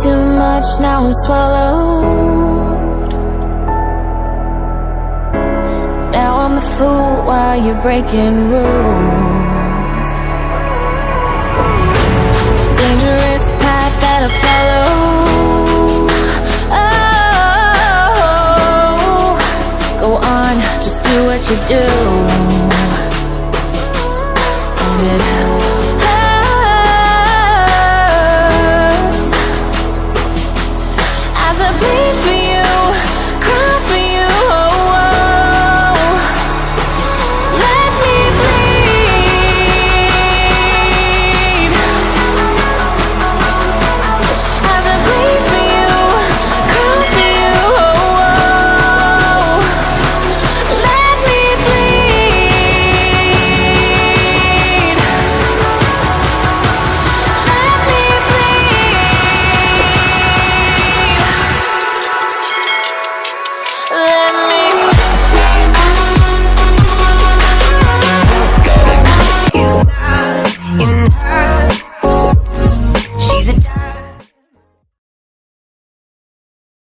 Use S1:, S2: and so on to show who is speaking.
S1: too much, now I'm swallowed. Now I'm the fool while you're breaking rules. Dangerous path that I follow. Oh, go on, just do what you do. Own it.